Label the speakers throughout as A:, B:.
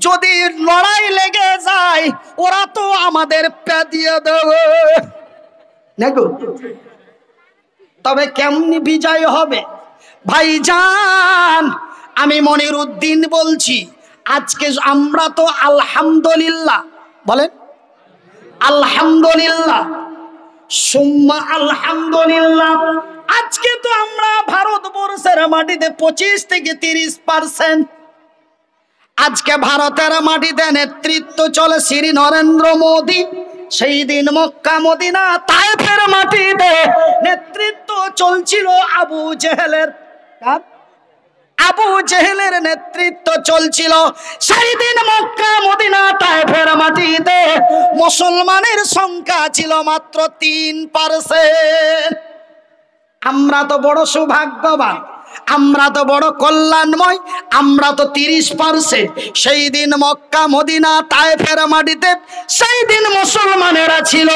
A: যদি লড়াই লেগে যায় ওরা তো আমাদের পেদিয়ে দেবে নাকি? তবে কেমনি বিজয় হবে ভাইজান? আমি মনিরউদ্দিন বলছি, আজকে আমরা তো আলহামদুলিল্লাহ বলেন, আলহামদুলিল্লাহ সুম্মা আলহামদুলিল্লাহ, আজকে তো আমরা ভারতবর্ষের মাটিতে 25 থেকে 30%, আজকে ভারতের মাটিতে নেতৃত্ব চলে শ্রী নরেন্দ্র মোদী। সেই দিন মক্কা মদিনা তায়েফের মাটিতে নেতৃত্ব চলছিল আবু জেহেলের। আবু জেহেলের নেতৃত্ব চলছিল। সেই দিন মক্কা মদিনা তায়েফের মাটিতে মুসলমানের সংখ্যা ছিল মাত্র 3%। আমরা তো বড় সৌভাগ্যবান, আমরা তো বড় কল্যাণময়, আমরা তো 30%। সেই দিন মক্কা মদিনা তায়েফের মাটিতে সেই দিন মুসলমানেরা ছিল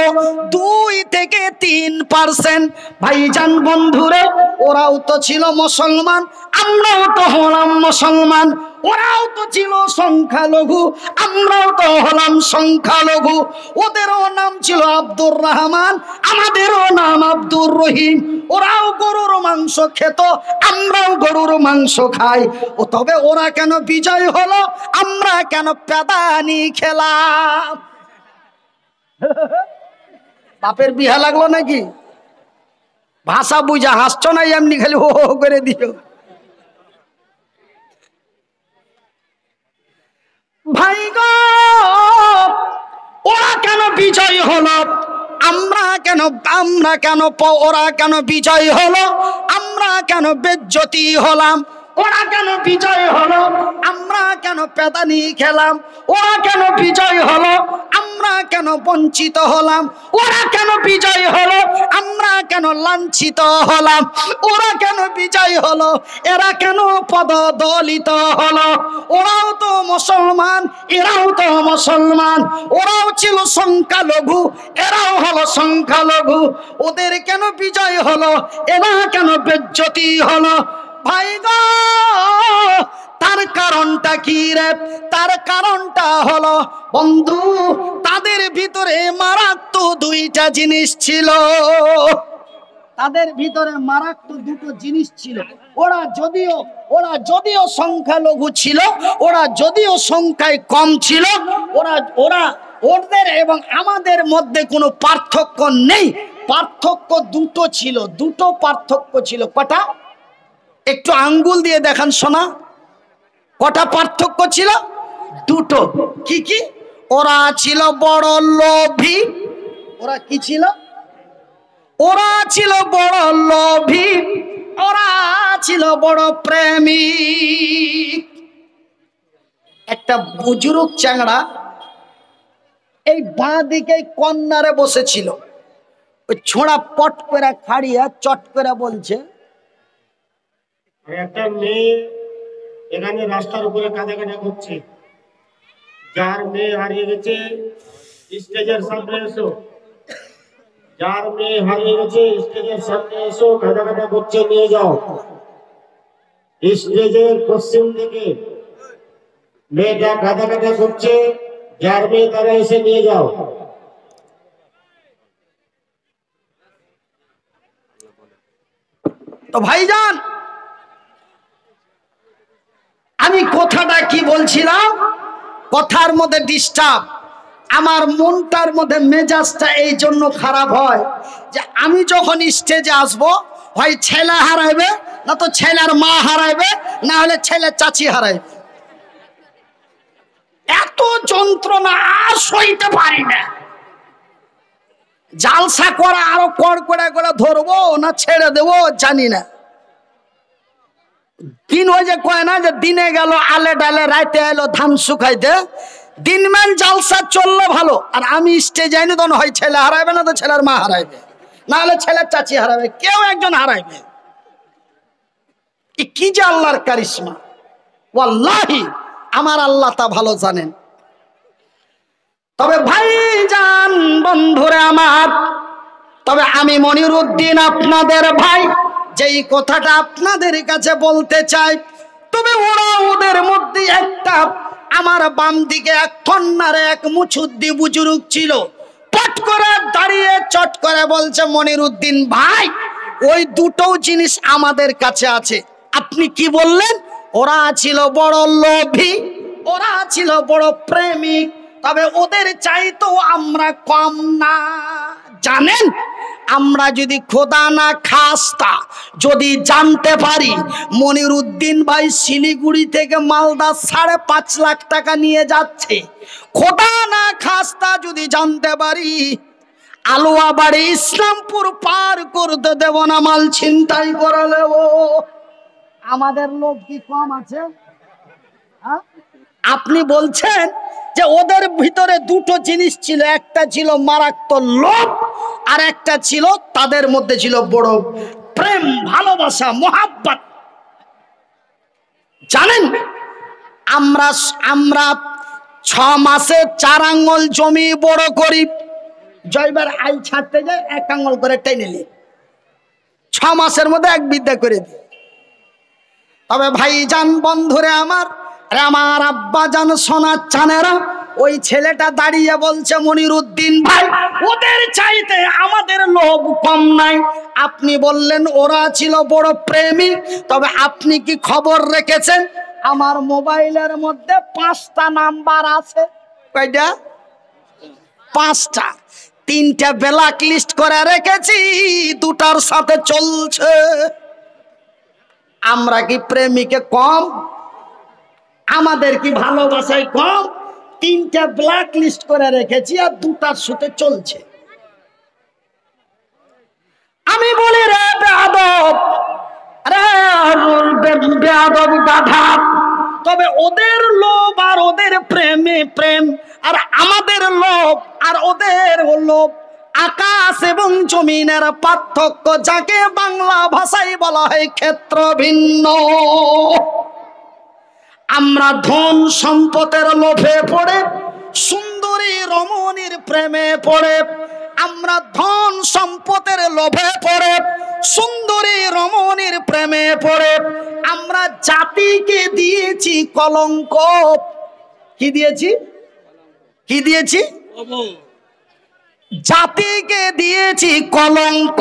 A: 2 থেকে 3%। ভাইজান বন্ধুরে, ওরাও তো ছিল মুসলমান, আমরাও তো হলাম মুসলমান। ওরাও তো ছিল সংখ্যালঘু, আমরাও তো হলাম সংখ্যালঘু। ওদেরও নাম ছিল আব্দুর রহমান, আমাদেরও নাম আব্দুর রহিম। ওরাও গরুর মাংস খেত, আমরাও গরুর মাংস খাই। ও তবে ওরা কেন বিজয় হলো, আমরা কেন পেদানি খেলাম? বাপের বিহা লাগলো নাকি? ভাষা বুঝা হাসছ না, এমনি খালি হো হো করে দিও। ভাই গো, ওরা কেন বিজয় হলো, আমরা কেন ওরা কেন বিজয় হলো, আমরা কেন বেজ্জতি হলাম? ওরা কেন বিজয় হলো, আমরা কেন পেদানি খেলাম? ওরা কেন বিজয় হলো, আমরা কেন বঞ্চিত হলাম? ওরা কেন বিজয় হলো, আমরা কেন লাঞ্ছিত হলাম? ওরা কেন বিজয় হলো, এরা কেন পদদলিত হলো? ওরাও তো মুসলমান, এরাও তো মুসলমান। ওরাও ছিল সংখ্যালঘু, এরাও হলো সংখ্যালঘু। ওদের কেন বিজয় হলো, এরা কেন বেজ্জতি হলো? ভাই গো, তার কারণটা কি রে? তার কারণটা হলো বন্ধু, তাদের ভিতরে মারাত্মক 2টা জিনিস ছিল। তাদের ভিতরে মারাত্মক 2টো জিনিস ছিল। ওরা যদিও সংখ্যালঘু ছিল, ওরা যদিও সংখ্যায় কম ছিল, ওদের এবং আমাদের মধ্যে কোনো পার্থক্য নেই। পার্থক্য 2টো ছিল, 2টো পার্থক্য ছিল। কটা? একটু আঙ্গুল দিয়ে দেখান শোনা, কটা পার্থক্য ছিল? 2টো। কি কি? ওরা ছিল বড় লোভী। ওরা কি ছিল? ওরা ছিল বড় লোভী, ওরা ছিল বড় প্রেমিক। একটা বুজুর্গ চ্যাংড়া এই বাঁ দিকে কর্নারে বসেছিল। ওই ছোঁড়া পট করে খাড়িয়া চট করে বলছে,
B: একটা মেয়ে এখানে রাস্তার উপরে কাঁদাকাটা করছে। যার মেয়ে হারিয়ে গেছে স্টেজের সামনে এসো, যার মেয়ে হারিয়ে গেছে স্টেজের সামনে এসো, কাঁদাকাটা করছে, নিয়ে যাও। স্টেজের পশ্চিম দিকে মেয়েটা কাঁদাকাটা করছে, যার মেয়ে তারা এসে নিয়ে যাও।
A: তো ভাইজান, আমি কথাটা কি বলছিলাম, কথার মধ্যে ডিস্টার্ব। আমার মনটার মধ্যে মেজাজটা এই জন্য খারাপ হয় যে আমি যখন স্টেজে আসব, হয় ছেলে হারাইবে, না তো ছেলের মা হারাইবে, না হলে ছেলের চাচি হারাইবে। এত যন্ত্রণা আর সইতে পারি না। জালসা করা আরো কড় করে ধরবো না ছেড়ে দেবো জানি না। দিন ওই যে কয় না যে দিনে গেল আলে ডালে, রাইতে এলো ধান শুকাইতে। দিনমান জালসা চললে ভালো। আর আমি স্টেজে যাইনি, তখন হয় ছেলে হারাইবে, না তো ছেলের মা হারাইবে, না হলে ছেলের চাচি হারাবে, কেউ একজন হারাইবে। কি যে আল্লাহর কারিশমা, ওয়াল্লাহি আমার আল্লাহ তা ভালো জানেন। তবে ভাইজান বন্ধুরে আমার, তবে আমি মনিরউদ্দিন আপনাদের ভাই, যেই কথাটা আপনাদের কাছে বলতে চাই, তবে ওরা ওদের মধ্যে একটা আমার বাম দিকে এক কন্যারে এক মুচুদ্দি বুজুর্গ ছিল, পট করে দাঁড়িয়ে চট করে বলছে, মনিরুদ্দিন ভাই ওই দুটো জিনিস আমাদের কাছে আছে। আপনি কি বললেন? ওরা ছিল বড় লোভী, ওরা ছিল বড় প্রেমিক, তবে ওদের চাইতেও আমরা কম না। জানেন, আমরা যদি খোদা না খাস্তা যদি জানতে পারি মনিরুদ্দিন ভাই শিলিগুড়ি থেকে মালদা 5.5 লাখ টাকা নিয়ে যাচ্ছে, খোদা না খাস্তা যদি জানতে পারি আলোয়া বাড়ি ইসলামপুর পার করতে দেব না, মাল ছিনতাই করে নেব। আমাদের লোভ কি কম আছে? আপনি বলছেন যে ওদের ভিতরে দুটো জিনিস ছিল, একটা ছিল মারাত্মক লোভ, আর একটা ছিল তাদের মধ্যে ছিল বড় প্রেম, ভালোবাসা, মোহাব্বত। জানেন, আমরা 6 মাসে 4 আঙ্গুল জমি বড় করি, জয়বার আইল ছাড়তে যায় 1 আঙ্গুল করে টেনে নিই, 6 মাসের মধ্যে 1 বিদ্যা করে দিই। তবে ভাইজান, বন্ধুরে আমার, আমার আব্বা জান, সোনার চানেরা, ওই ছেলেটা দাঁড়িয়ে বলছে, মনিরুদ্দিন ভাই ওদের চাইতে আমাদের লোভ কম নাই। আপনি বললেন ওরা ছিল বড় প্রেমী, তবে আপনি কি খবর রেখেছেন আমার মোবাইলের মধ্যে 5টা নাম্বার আছে? কয়টা? 5টা। 3টা ব্ল্যাক লিস্ট করে রেখেছি, 2টার সাথে চলছে। আমরা কি প্রেমিকে কম? আমাদের কি ভালোবাসায় কম? 3টা ব্ল্যাক লিস্ট করে রেখেছি আর 2টার সাথে চলছে। আমি বলি, রে বেয়াদব, রে বেয়াদব গাধা, তবে ওদের লোভ আর ওদের প্রেমে প্রেম, আর আমাদের লোভ আর ওদের লোভ আকাশ এবং জমিনের পার্থক্য, যাকে বাংলা ভাষায় বলা হয় ক্ষেত্র ভিন্ন। আমরা ধন সম্পদের লোভে পড়ে, সুন্দরী রমণীর প্রেমে পড়ে, আমরা ধন সম্পদের লোভে পড়ে, সুন্দরী রমণীর প্রেমে পড়ে আমরা জাতিকে দিয়েছি কলঙ্ক। কি দিয়েছি? কি দিয়েছি? জাতিকে দিয়েছি কলঙ্ক।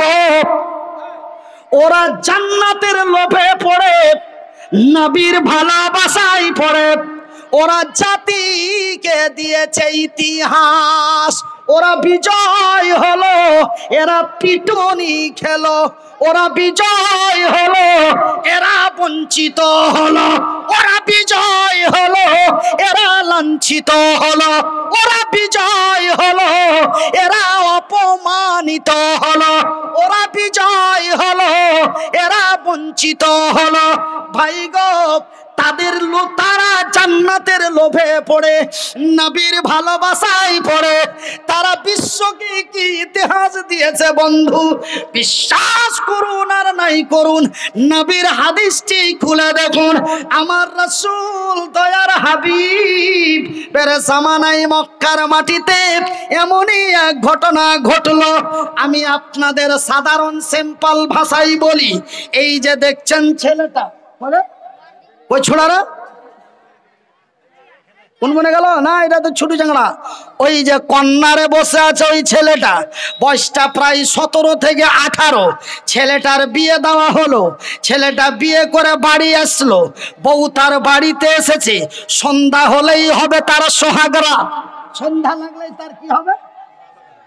A: ওরা জান্নাতের লোভে পড়ে, নবীর ভালোবাসায় পড়ে, ওরা জাতিকে দিয়েছে ইতিহাস। ওরা বিজয় হলো, এরা পিটুনি খেলো। ওরা বিজয় হলো, এরা বঞ্চিত হলো। ওরা বিজয় হলো, এরা লাঞ্ছিত হলো। ওরা বিজয় হলো, এরা অপমানিত হলো। ওরা বিজয় হলো, এরা বঞ্চিত হলো। ভাই গো, তারা জান্নাতের লোভে পড়ে, নবীর ভালোবাসায় পড়ে, তারা বিশ্বকে কি ইতিহাস দিয়েছে বন্ধু। বিশ্বাস করুন আর নাই করুন, নবীর হাদিসটি খুলে দেখুন। আমার রাসূল দয়ার হাবিব পেরে জামানায় মক্কার মাটিতে এমনই এক ঘটনা ঘটলো। আমি আপনাদের সাধারণ সিম্পল ভাষায় বলি। এই যে দেখছেন ছেলেটা, বলে ওই ছোড়ারা কোন মনে গেল না, এটা তো ছোট চাংড়া। ওই যে কন্যারে বসে আছে ওই ছেলেটা, বয়সটা প্রায় 17 থেকে 18। ছেলেটার বিয়ে দেওয়া হলো, ছেলেটা বিয়ে করে বাড়ি আসলো, বউ তার বাড়িতে এসেছে। সন্ধ্যা হলেই হবে তার সোহাগ রাত। সন্ধ্যা লাগলেই তার কি হবে?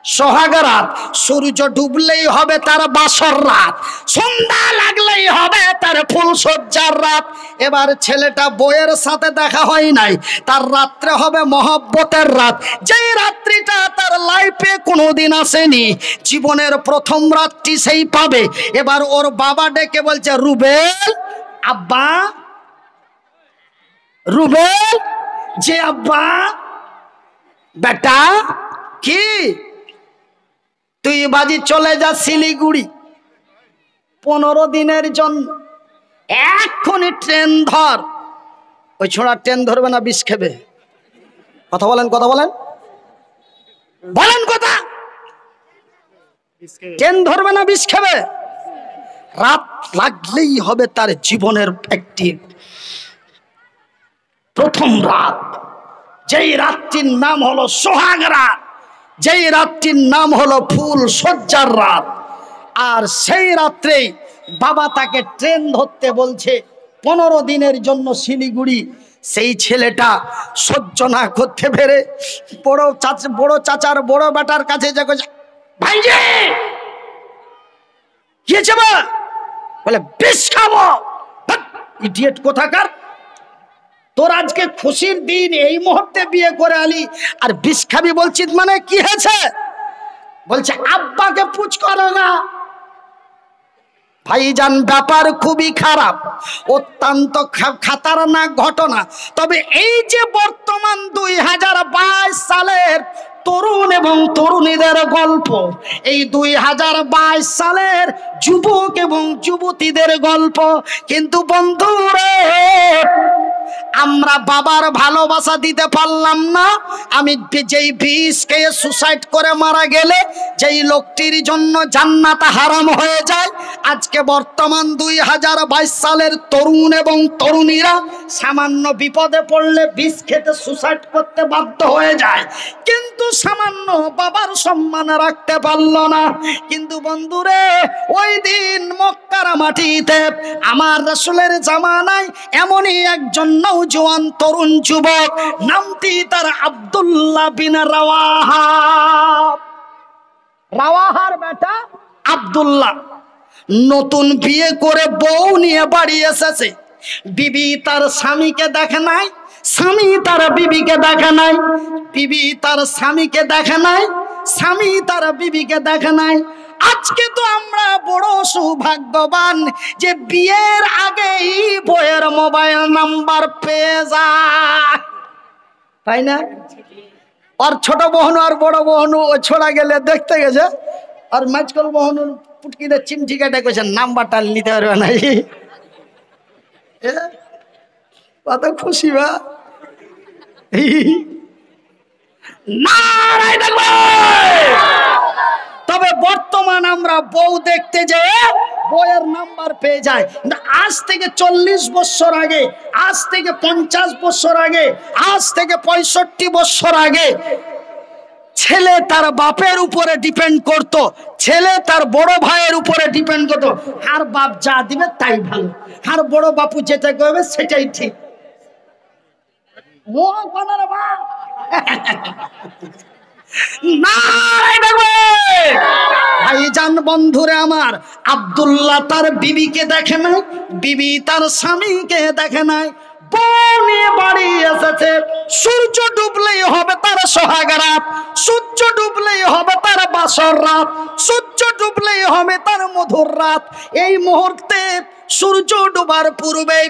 A: সোহাগ রাত। সূর্য ডুবলেই হবে তার বাসর রাত। সন্ধ্যা লাগলেই হবে তার ফুলসজ্জার রাত। এবার ছেলেটা বউয়ের সাথে দেখা হয় নাই, তার রাত্রে হবে মহব্বতের রাত। যেই রাত্রিটা তার লাইফে কোনোদিন আসেনি, জীবনের প্রথম রাতটি সেই পাবে। এবার ওর বাবা ডেকে বলছে, রুবেল আব্বা, রুবেল যে আব্বা, বেটা কি তুই বাজি চলে যা শিলিগুড়ি 15 দিনের জন্য, এক্ষুনি ট্রেন ধর। ওই ছোড়া ট্রেন ধরবে না, বিষ খেবে। কথা বলেন, কথা বলেন, বলেন কথা। ট্রেন ধরবে না, বিষ খেবে। রাত লাগলেই হবে তার জীবনের একটি প্রথম রাত। যেই রাত্রির নাম হলো সোহাগ রাত, যেই রাত্রির নাম হলো ফুল সজ্জার রাত। আর সেই রাত্রেই বাবা তাকে ট্রেন ধরতে বলছে 15 দিনের জন্য শিলিগুড়ি। সেই ছেলেটা সহ্য না করতে পেরে বড় চাচার বড় বেটার কাছে যে ভাইজি কি হয়েছে বা? বলে বিষ খাবো। ইডিয়েট কোথাকার, তোর আজকে খুশির দিন, এই মুহূর্তে বিয়ে করে আলি আর বিষ খাবি বলছিস, মানে কি হয়েছে? বলছে আব্বাকে পুছ করো না। ভাইজান ব্যাপার খুবই খারাপ, অত্যন্ত খাতারনাক ঘটনা। তবে এই যে বর্তমান 2022 সালের তরুণ এবং তরুণীদের গল্প, এই 2022 সালের যুবক এবং যুবতীদের গল্প। কিন্তু বন্ধুরে, আমরা বাবার ভালোবাসা দিতে পারলাম না। আমি যেই বিষ খেয়ে সুসাইড করে মারা গেলে যেই লোকটির জন্য জান্নাত হারাম হয়ে যায়, আজকে বর্তমান 2022 সালের তরুণ এবং তরুণীরা সামান্য বিপদে পড়লে বিষ খেতে সুসাইড করতে বাধ্য হয়ে যায়। কিন্তু সামান্য বাবার সম্মান রাখতে পারল না। কিন্তু বন্ধুরে, ওই দিন মক্কার মাটিতে আমার রাসূলের জামানায় এমনই একজন নওজোয়ান তরুণ যুবক, নামটি তার আব্দুল্লাহ বিন রাওয়াহা। রাওয়াহার বেটা আব্দুল্লাহ নতুন বিয়ে করে বউ নিয়ে বাড়ি এসেছে। বিবি তার স্বামীকে দেখে নাই, স্বামী তার বিবিকে দেখে নাই, বিবি তার স্বামীকে দেখে নাই, স্বামী তার বিবিকে দেখে নাই। আজকে তো আমরা বড় সৌভাগ্যবান যে বিয়ের আগেই বইয়ের মোবাইল নাম্বার পেয়ে যায়, তাই না? আর ছোট বহন আর বড় বহন ও ছোড়া গেলে দেখতে গেছে, আর মাঝকল বহন পুটকিতে চিমটি কেটে গেছে, নাম্বারটা নিতে পারবে না। কত খুশি বা। তবে বর্তমান আমরা বউ দেখতে যে বইয়ের নাম্বার পেয়ে যায়। আজ থেকে 40 বছর আগে, আজ থেকে 50 বছর আগে, আজ থেকে 65 বছর আগে ছেলে তার বাপের উপরে ডিপেন্ড করত, ছেলে তার বড় ভাইয়ের উপরে ডিপেন্ড করত। আর বাপ যা দিবে তাই ভালো, আর বড় বাপু যেটা করবে সেটাই ঠিক। ভাইজান বন্ধুরে আমার, আব্দুল্লাহ তার বিবিকে দেখে নাই, বিবি তার স্বামীকে দেখে নাই। বনে বাড়ি এসেছে, সূর্য ডুবলেই হবে তার সোহাগ রাত, সূর্য ডুবলেই হবে তার বাসর রাত, সূর্য ডুবলেই হবে তার মধুর রাত। এই মুহূর্তে সূর্য ডুবার পূর্বে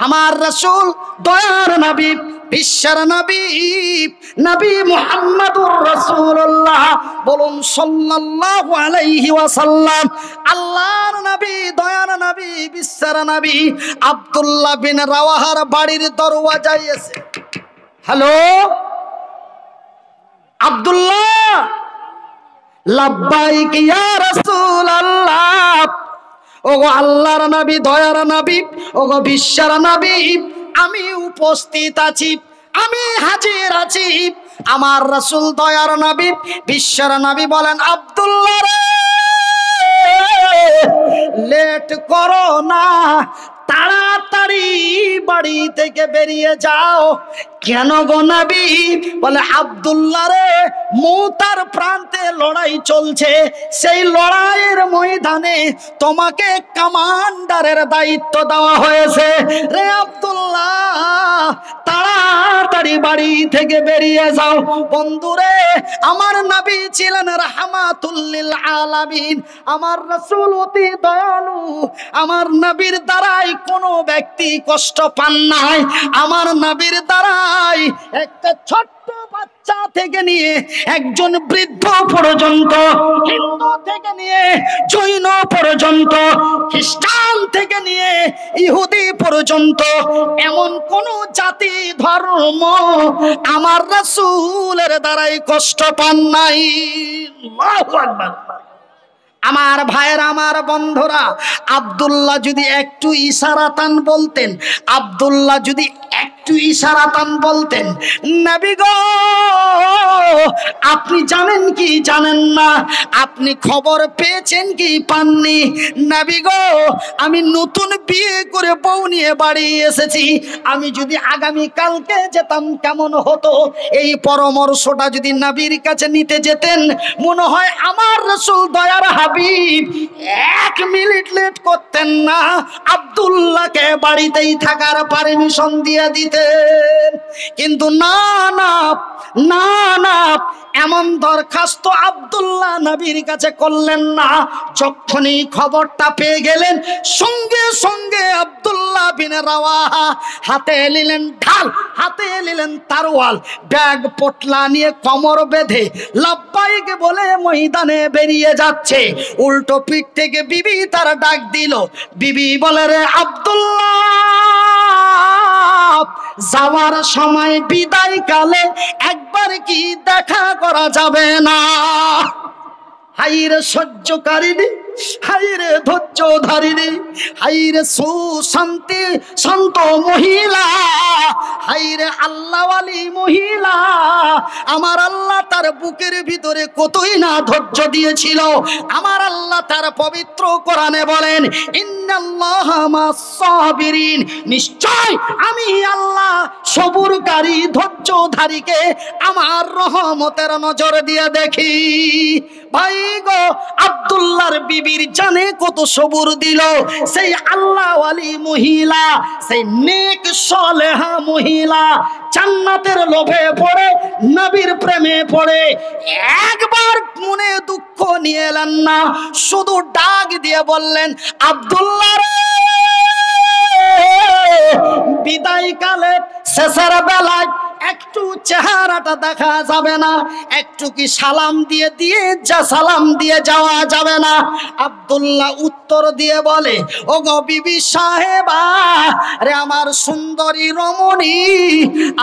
A: আমার রাসূল দয়ার নবী, বিশ্বের নবী, নবী মুহাম্মদুর রাসূলুল্লাহ, বলুন সাল্লাল্লাহু আলাইহি ওয়াসাল্লাম, আল্লাহর নবী, দয়ার নবী, বিশ্বের নবী আব্দুল্লাহ বিন রাওয়াহার বাড়ির দরওয়াজায় এসে, হ্যালো আব্দুল্লাহ, লাব্বাইক ইয়া রাসূলুল্লাহ। ওগো আল্লাহর নবী, দয়ার নবী, ওগো বিশ্বের নবী, আমি উপস্থিত আছি, আমি হাজির আছি। আমার রাসূল দয়ার নবী, বিশ্বের নবী বলেন, আব্দুল্লাহ রে, লেট করো না, তাড়াতাড়ি বাড়ি থেকে বেরিয়ে যাও। কেন গো নবী? বলে আব্দুল্লাহ রে, মৌতার প্রান্তে লড়াই চলছে, সেই লড়াইয়ের ময়দানে তোমাকে কমান্ডারের দায়িত্ব দেওয়া হয়েছে রে আব্দুল্লাহ, তাড়াতাড়ি বাড়ি থেকে বেরিয়ে যাও। বন্ধুরে, আমার নবী ছিলেন রাহমাতুল লিল আলামিন, আমার রাসূল অতি দয়ালু, আমার নবীর দ্বারাই কোনো ব্যক্তি কষ্ট পান নাই। আমার নবীর দ্বারাই একটা ছোট্ট বাচ্চা থেকে নিয়ে একজন বৃদ্ধ পর্যন্ত, হিন্দু থেকে নিয়ে জৈন পর্যন্ত, খ্রিস্টান থেকে নিয়ে ইহুদি পর্যন্ত, এমন কোন জাতি ধর্ম আমার রাসূলের দ্বারাই কষ্ট পান নাই। আল্লাহু আকবার। আমার ভাইয়েরা, আমার বন্ধুরা, আব্দুল্লাহ যদি একটু ইশারাতান বলতেন, আব্দুল্লাহ যদি একটু ইশারাতান বলতেন, নবী গো আপনি জানেন কি জানেন না, আপনি খবর পেয়েছেন কি পাননি, নবী গো আমি নতুন বিয়ে করে বউ নিয়ে বাড়ি এসেছি, আমি যদি আগামী কালকে যেতাম কেমন হতো, এই পরামর্শটা যদি নবীর কাছে নিতে যেতেন, মনে হয় আমার রাসূল দয়ার হাবিব 1 মিনিট লেট করতেন না, আব্দুল্লাহকে বাড়িতেই থাকার পারমিশন দিয়ে দিতেন। কিন্তু না না না না, এমন দরখাস্ত আব্দুল্লাহ নবীর কাছে করলেন না। যখনই খবরটা পেয়ে গেলেন, সঙ্গে সঙ্গে আব্দুল্লাহ বিন রাওয়াহা হাতে নিলেন ঢাল, হাতে নিলেন তারওয়াল, ব্যাগ পটলা নিয়ে কোমর বেঁধে লাব্বাইক বলে ময়দানে বেরিয়ে যাচ্ছে। উল্টো পিঠ থেকে বিবি তার ডাক দিল, বিবি বলে রে আব্দুল্লাহ, যাওয়ার সময় বিদায় কালে একবার কি দেখা করা যাবে না? হাইরে সহ্যকারিনী, হাইরে ধৈর্য ধারিনী, হাইরে সুশান্তি শান্ত মহিলা, হাইরে আল্লাহওয়ালি মহিলা। আমার আল্লাহ তার বুকের ভিতরে কতই না ধৈর্য দিয়েছিল। আমার আল্লাহ তার পবিত্র কোরআনে বলেন, ইন্নাল্লাহা মাস সাবিরিন, নিশ্চয় আমি আল্লাহ সবুরকারী ধৈর্যধারীকে আমার রহমতের নজর দিয়ে দেখি। ভাই গো, আব্দুল্লাহর বিবির জানে কত সবুর দিল সেই আল্লাহওয়ালি মহিলা, সেই নেক সালেহা মহিলা। জান্নাতের লোভে পড়ে, নবীর প্রেমে পড়ে একবার মনে দুঃখ নিয়ে এলেন না, শুধু ডাক দিয়ে বললেন, আব্দুল্লাহ রে, বিদায় কালে শেষের বেলায় একটু চেহারাটা দেখা যাবে না? একটু কি সালাম দিয়ে সালাম দিয়ে যাওয়া যাবে না? আব্দুল্লাহ উত্তর দিয়ে বলে, ও গো বিবি সাহেবা রে, আমার সুন্দরী রমণী,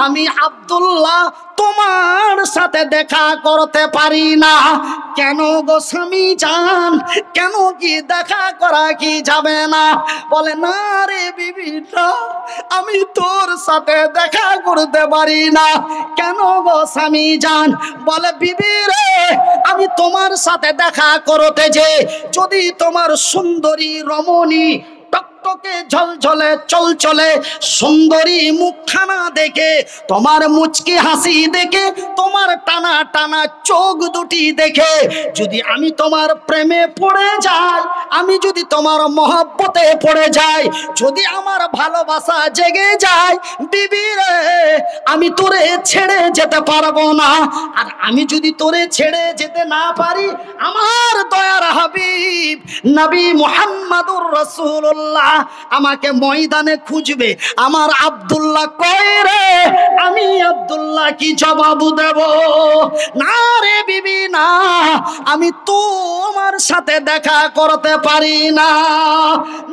A: আমি আব্দুল্লাহ তোমার সাথে দেখা করতে পারি না। কেন গো স্বামী জান, কেন কি দেখা করা কি যাবে না? বলে, না রে বিবি, না, আমি তোর সাথে দেখা করতে পারি না। কেন গো স্বামী জান? বলে, বিবি রে, আমি তোমার সাথে দেখা করতে যে যদি তোমার সুন্দরী রমণী টকটকে ঝলঝলে চলচলে সুন্দরী মুখখানা দেখে, তোমার মুচকি হাসি দেখে, তোমার টানা টানা চোখ দুটি দেখে যদি আমি তোমার প্রেমে পড়ে যাই, আমি যদি তোমার মহব্বতে পড়ে যাই, যদি আমার ভালোবাসা জেগে যায়, বিবি রে, আমি তোরে ছেড়ে যেতে পারবো না। আর আমি যদি তোরে ছেড়ে যেতে না পারি, আমার দয়ার হাবিব নবী মুহাম্মাদুর রাসূলুল্লাহ আমাকে ময়দানে খুঁজবে। আমার আব্দুল্লাহ কই রে? আমি আব্দুল্লাহ কি জবাব দেব? না রে বিবি, না, আমি তোমার সাথে দেখা করতে পারি না।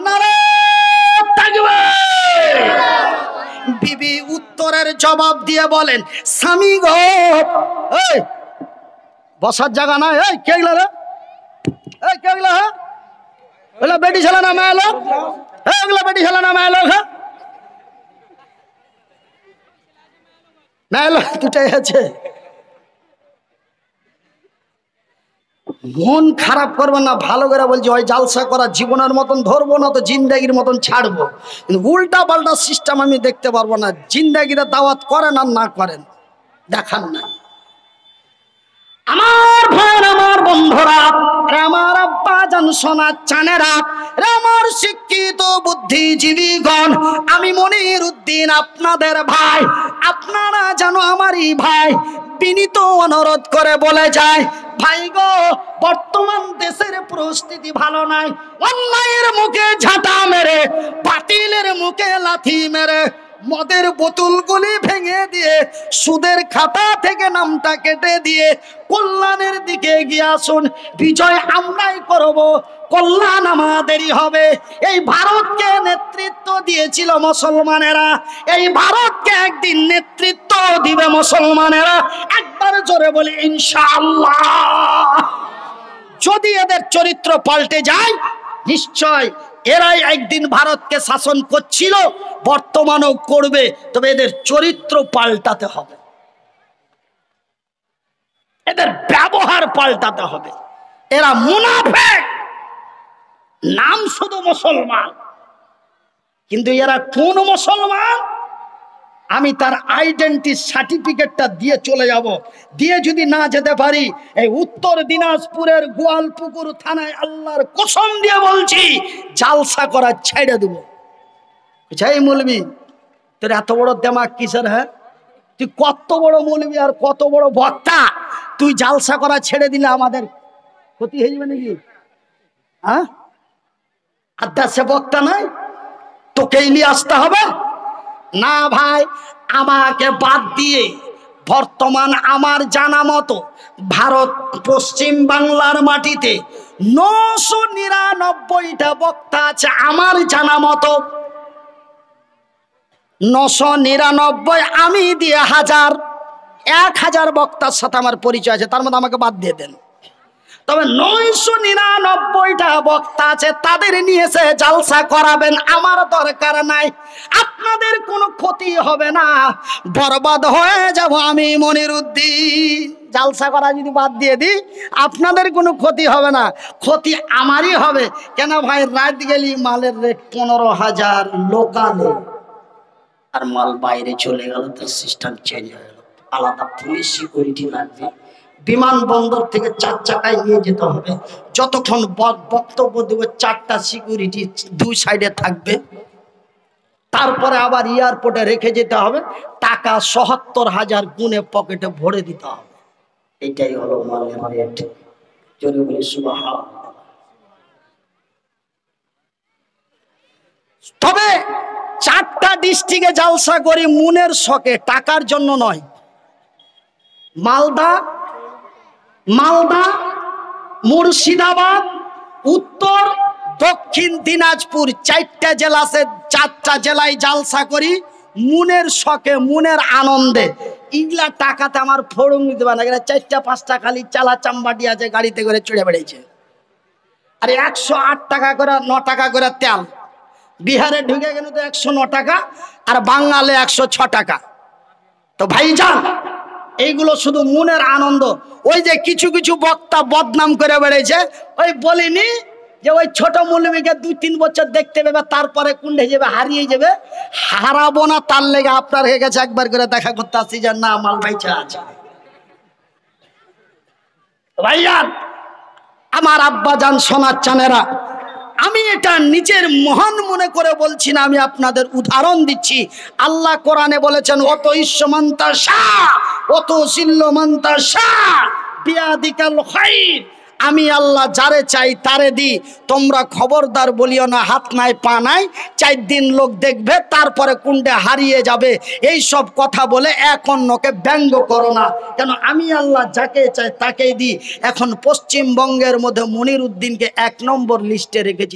A: নারে তাকবীর! বিবি উত্তরের জবাব দিয়ে বলেন, স্বামী গো, এই বসার জায়গা নাই, এই কে গেল রে? এই কে গেল? হ্যাঁ, বলে বেটি ছেলে না মেয়ে লোক? হ্যাঁ, ওগুলো বেটি ছেলে না মেয়ে লোক? হ্যাঁ, মেয়ে লোক দুটাই আছে। মন খারাপ করবে না, ভালো করে বলছি, ওই জালসা করা জীবনের মতন ধরবো না তো জিন্দাগির মতন ছাড়বো। কিন্তু উল্টা পাল্টা সিস্টেম আমি দেখতে পারবো না। জিন্দাগিরা দাওয়াত করেন আর না করেন, দেখান না। আমার ভাই, আমার বন্ধুরা, আমার আব্বা জান, সোনা চানেরা, আমার শিক্ষিত বুদ্ধিজীবীগণ, আমি মনির উদ্দিন আপনাদের ভাই, আপনারা জানো আমারই ভাই, বিনীত অনুরোধ করে বলে যায়, ভাই গো, বর্তমান দেশের পরিস্থিতি ভালো নাই। অন্যায়ের মুখে ঝাঁটা মেরে, বাতিলের মুখে লাথি মেরে, মদের বোতলগুলি ভেঙে দিয়ে, সুদের খাতা থেকে নামটা কেটে দিয়ে কল্যাণের দিকে এগিয়ে আসুন। বিজয় আমরাই করব, কল্যাণ আমাদেরই হবে। এই ভারতকে নেতৃত্ব দিয়েছিল মুসলমানেরা, এই ভারতকে একদিন নেতৃত্ব দিবে মুসলমানেরা। একবার জোরে বলি ইনশাআল্লাহ। যদি এদের চরিত্র পাল্টে যায় নিশ্চয় এরাই একদিন ভারতকে শাসন করছিল, বর্তমানেও করবে, তবে এদের চরিত্র পাল্টাতে হবে, এদের ব্যবহার পাল্টাতে হবে। এরা মুনাফিক, নাম শুধু মুসলমান, কিন্তু এরা কোন মুসলমান আমি তার আইডেন্টি সার্টিফিকেটটা দিয়ে চলে যাব। দিয়ে যদি না যেতে পারি, এই উত্তর দিনাজপুরের গোয়ালপুকুর থানায় আল্লাহর কসম দিয়ে বলছি জালসা করা ছেড়ে দেব। এই মৌলবি তোর এত বড় দেমাগ কিসের? হ্যাঁ, তুই কত বড় মৌলবি আর কত বড় বক্তা, তুই জালসা করা ছেড়ে দিলে আমাদের ক্ষতি হয়ে যাবে নাকি? হ্যাঁ, আড্ডা সে বক্তা নয়, তোকেই নিয়ে আসতে হবে না ভাই। আমাকে বাদ দিয়ে বর্তমান আমার জানা মতো ভারত পশ্চিম বাংলার মাটিতে 999টা বক্তা আছে আমার জানা মতো। 999, আমি দিয়ে 1000 বক্তার সাথে আমার পরিচয় আছে, তার মধ্যে আমাকে বাদ দিয়ে দেন। তবে 999টা বক্তা আছে, তাদের নিয়ে এসে জালসা করাবেন, আমার দরকার নাই। আপনাদের কোনো ক্ষতি হবে না, বরবাদ হয়ে যাব আমি মনিরুদ্দিন। জালসা করা যদি বাদ দিয়ে দিই আপনাদের কোনো ক্ষতি হবে না, ক্ষতি আমারই হবে। কেন ভাই, রাত গেলি মালের রেট 15,000 লোকালে, আর মাল বাইরে চলে গেল তার সিস্টেম চেঞ্জ হয়ে গেল, আলাদা পুলিশ সিকিউরিটি লাগবে, বিমানবন্দর থেকে 4 চাকায় নিয়ে যেতে হবে, যতক্ষণ বক্তব্য দেবে 4টা সিকিউরিটি 2 সাইডে থাকবে, তারপরে আবার এয়ারপোর্টে রেখে যেতে হবে, টাকা ৭৭,০০০ গুনে পকেটে ভরে দিতে হবে। এটাই হলো মালের রেট। জোরে বলি সুবহানাল্লাহ। তবে 4টা ডিস্ট্রিক্টে জালসা করি মুনের শখে, টাকার জন্য নয়। মালদা, মুর্শিদাবাদ, উত্তর, দক্ষিণ দিনাজপুর 4টা জেলা আছে, 4টা জেলায় জালসা করি মুনের শখে, মুনের আনন্দে। ইগলা টাকাতে আমার ফড়ং দিতে পারে না, 4টা 5টা খালি চালা চাম্বাটি আছে, গাড়িতে করে চড়ে বেড়েছে। আর 108 টাকা করে 9 টাকা করে তেল, বিহারে ঢুকে গেলে তো 109 টাকা, আর বাঙালে 106 টাকা। তো ভাইজান, এইগুলো শুধু মনের আনন্দ। ওই যে কিছু কিছু বক্তা বদনাম করে বেড়েছে, ওই বলিনি যে ওই ছোট মৌলবীকে 2-3 বছর দেখতে পাবে, তারপরে কুন্ডে যাবে, হারিয়ে যাবে। হারাবো না, তার লেগে আপনার হয়ে গেছে একবার করে দেখা করতে আসছি যে না মাল বাইচা আছে। ভাইজান, আমার আব্বা জান, সোনার চানেরা, আমি এটা নিজের মহান মনে করে বলছি না, আমি আপনাদের উদাহরণ দিচ্ছি। আল্লাহ কোরআনে বলেছেন, অত ইশ্বমন্তা শাহ অত সিল্লমন্তা শাহ বিয়াদিকাল খাইর। আমি আল্লাহ যারে চাই তারে দি, তোমরা খবরদার বলিও না হাত নাই পা নাই, 4 দিন লোক দেখবে তারপরে কুন্ডে হারিয়ে যাবে। এই সব কথা বলে এক অন্যকে ব্যঙ্গ করো না, কেন আমি আল্লাহ যাকে চাই তাকেই দিই। এখন পশ্চিমবঙ্গের মধ্যে মনিরুদ্দিনকে 1 নম্বর লিস্টে রেখেছি।